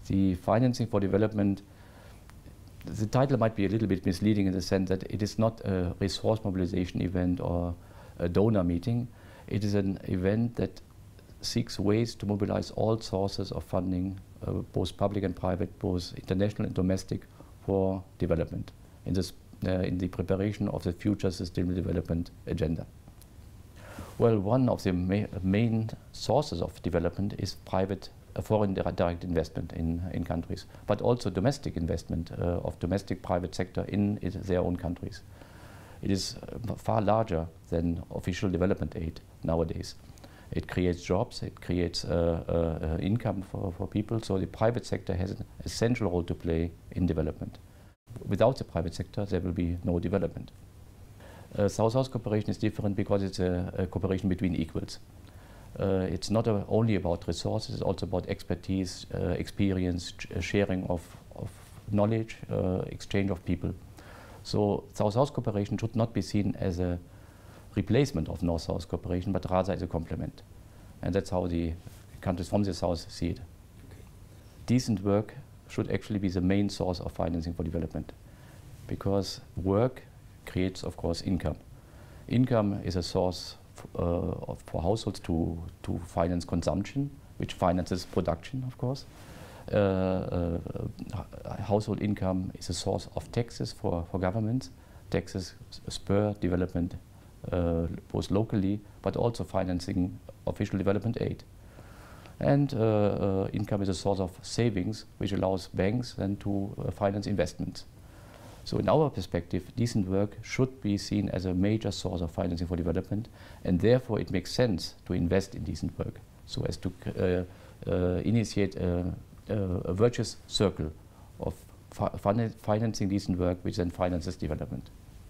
The financing for development, the title might be a little bit misleading in the sense that it is not a resource mobilization event or a donor meeting. It is an event that seeks ways to mobilize all sources of funding, both public and private, both international and domestic, for development in the preparation of the future sustainable development agenda. Well, one of the main sources of development is private foreign direct investment in countries, but also domestic investment of domestic private sector in their own countries. It is far larger than official development aid nowadays. It creates jobs, it creates income for people, so the private sector has an essential role to play in development. Without the private sector, there will be no development. South-South cooperation is different because it's a cooperation between equals. It's not only about resources, it's also about expertise, experience, sharing of knowledge, exchange of people. So South-South cooperation should not be seen as a replacement of North-South cooperation, but rather as a complement. And that's how the countries from the South see it. Okay. Decent work should actually be the main source of financing for development, because work creates, of course, income. Income is a source for households to finance consumption, which finances production, of course. Household income is a source of taxes for governments. Taxes spur development both locally, but also financing official development aid. And income is a source of savings, which allows banks then to finance investments. So in our perspective, decent work should be seen as a major source of financing for development, and therefore it makes sense to invest in decent work, so as to initiate a virtuous circle of financing decent work, which then finances development.